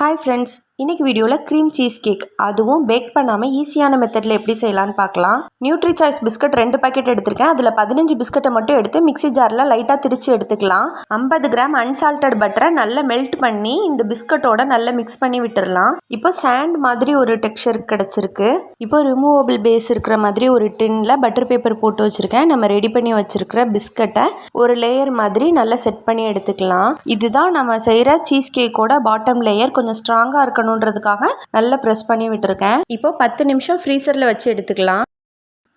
Hi friends, இன்னைக்கு வீடியோவில் cream cheese cake அதுவும் பேக் பண்ணாமல் ஈஸியான மெத்தடில் எப்படி செய்யலான்னு பார்க்கலாம். நியூட்ரி சாய்ஸ் பிஸ்கட் 2 பாக்கெட் எடுத்திருக்கேன். அதில் 15 பிஸ்கட்டை மட்டும் எடுத்து மிக்ஸி ஜாரில் லைட்டாக திரிச்சு எடுத்துக்கலாம். 50 கிராம் அன்சால்டட் பட்டரை நல்லா மெல்ட் பண்ணி இந்த பிஸ்கட்டோட நல்லா மிக்ஸ் பண்ணி விட்டுடலாம். இப்போ சாண்ட் மாதிரி ஒரு டெக்ஸ்சர் கிடச்சிருக்கு. இப்போ ரிமூவபிள் பேஸ் இருக்கிற மாதிரி ஒரு டின்ல பட்டர் பேப்பர் போட்டு வச்சுருக்கேன். நம்ம ரெடி பண்ணி வச்சுருக்கிற பிஸ்கட்டை ஒரு லேயர் மாதிரி நல்லா செட் பண்ணி எடுத்துக்கலாம். இதுதான் நம்ம செய்கிற சீஸ் கேக்கோட பாட்டம் லேயர். கொஞ்சம் ஸ்ட்ராங்காக இருக்கணுன்றதுக்காக நல்லா ப்ரெஸ் பண்ணி விட்டுருக்கேன். இப்போ 10 நிமிஷம் ஃப்ரீசரில் வச்சு எடுத்துக்கலாம்.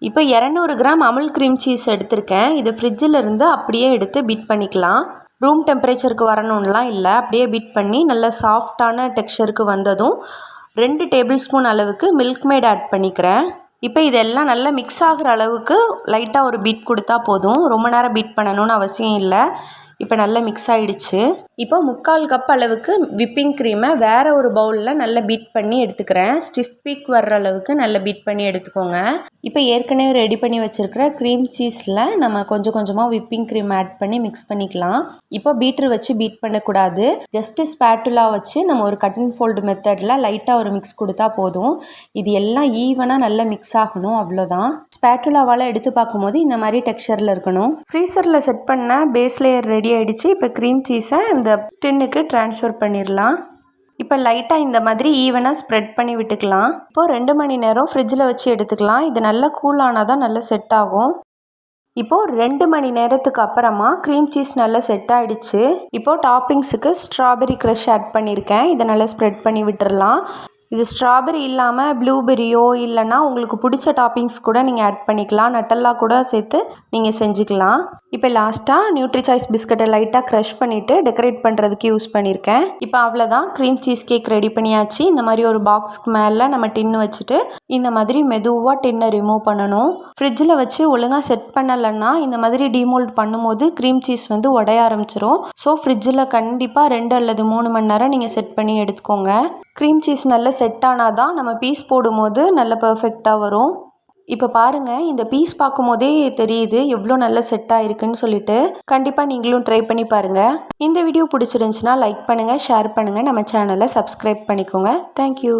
இப்போ 200 கிராம் அமுல் க்ரீம் சீஸ் எடுத்திருக்கேன். இது ஃப்ரிட்ஜில் இருந்து அப்படியே எடுத்து பீட் பண்ணிக்கலாம். ரூம் டெம்பரேச்சருக்கு வரணும்லாம் இல்லை, அப்படியே பீட் பண்ணி நல்ல சாஃப்டான டெக்ஸ்சருக்கு வந்ததும் 2 டேபிள் ஸ்பூன் அளவுக்கு மில்க் மேட் ஆட் பண்ணிக்கிறேன். இப்போ இதெல்லாம் நல்லா மிக்ஸ் ஆகிற அளவுக்கு லைட்டாக ஒரு பீட் கொடுத்தா போதும். ரொம்ப நேரம் பீட் பண்ணணும்னு அவசியம் இல்லை. இப்போ நல்லா மிக்ஸ் ஆகிடுச்சு. இப்போ 3/4 கப் அளவுக்கு விப்பிங் க்ரீமை வேறு ஒரு பவுலில் நல்லா பீட் பண்ணி எடுத்துக்கிறேன். ஸ்டிஃப் பீக் வர்ற அளவுக்கு நல்லா பீட் பண்ணி எடுத்துக்கோங்க. இப்போ ஏற்கனவே ரெடி பண்ணி வச்சுருக்கிற க்ரீம் சீஸில் நம்ம கொஞ்சம் கொஞ்சமாக விப்பிங் க்ரீம் ஆட் பண்ணி மிக்ஸ் பண்ணிக்கலாம். இப்போ பீட்ரு வச்சு பீட் பண்ணக்கூடாது. ஜஸ்ட்டு ஸ்பேட்டுலா வச்சு நம்ம ஒரு கட் அண்ட் ஃபோல்டு மெத்தடில் லைட்டாக ஒரு மிக்ஸ் கொடுத்தா போதும். இது எல்லாம் ஈவனாக நல்லா மிக்ஸ் ஆகணும், அவ்வளோதான். ஸ்பேட்டுலாவால் எடுத்து பார்க்கும்போது இந்த மாதிரி டெக்ஸ்சரில் இருக்கணும். ஃப்ரீசரில் செட் பண்ண பேஸ் லேயர் ரெடி ஆகிடுச்சு. இப்போ க்ரீம் சீஸை இந்த டின்னுக்கு ட்ரான்ஸ்ஃபர் பண்ணிடலாம். இப்போ லைட்டாக இந்த மாதிரி ஈவனாக ஸ்ப்ரெட் பண்ணி விட்டுக்கலாம். இப்போது 2 மணி நேரம் ஃப்ரிட்ஜில் வச்சு எடுத்துக்கலாம். இது நல்லா கூலானால் தான் நல்லா செட் ஆகும். இப்போது 2 மணி நேரத்துக்கு அப்புறமா க்ரீம் சீஸ் நல்லா செட் ஆகிடுச்சு. இப்போது டாப்பிங்ஸுக்கு ஸ்ட்ராபெரி க்ரஷ் ஆட் பண்ணியிருக்கேன். இதை நல்லா ஸ்ப்ரெட் பண்ணி விட்டுடலாம். இது ஸ்ட்ராபெரி இல்லாமல் ப்ளூபெரியோ இல்லைன்னா உங்களுக்கு பிடிச்ச டாப்பிங்ஸ் கூட நீங்கள் ஆட் பண்ணிக்கலாம். நட்டெல்லா கூட சேர்த்து நீங்கள் செஞ்சுக்கலாம். இப்போ லாஸ்ட்டாக நியூட்ரி சாய்ஸ் பிஸ்கட்டை லைட்டாக க்ரஷ் பண்ணிவிட்டு டெக்கரேட் பண்ணுறதுக்கு யூஸ் பண்ணியிருக்கேன். இப்போ அவ்வளோதான், க்ரீம் சீஸ் கேக் ரெடி பண்ணியாச்சு. இந்த மாதிரி ஒரு பாக்ஸ்க்கு மேலே நம்ம டின்னு வச்சுட்டு இந்த மாதிரி மெதுவாக டின்னை ரிமூவ் பண்ணணும். ஃப்ரிட்ஜில் வச்சு ஒழுங்காக செட் பண்ணலைன்னா இந்த மாதிரி டிமோல்ட் பண்ணும்போது க்ரீம் சீஸ் வந்து உடைய ஆரம்பிச்சிரும். ஸோ ஃப்ரிட்ஜில் கண்டிப்பாக 2 அல்லது 3 மணி நேரம் நீங்கள் செட் பண்ணி எடுத்துக்கோங்க. க்ரீம் சீஸ் நல்லா செட் ஆனால் தான் நம்ம பீஸ் போடும்போது நல்லா பர்ஃபெக்டாக வரும். இப்போ பாருங்கள், இந்த பீஸ் பார்க்கும் போதே தெரியுது எவ்வளோ நல்லா செட் ஆகிருக்குன்னு சொல்லிட்டு. கண்டிப்பாக நீங்களும் ட்ரை பண்ணி பாருங்கள். இந்த வீடியோ பிடிச்சிருந்துச்சுன்னா லைக் பண்ணுங்கள், ஷேர் பண்ணுங்கள், நம்ம சேனலை சப்ஸ்கிரைப் பண்ணிக்கோங்க. தேங்க்யூ.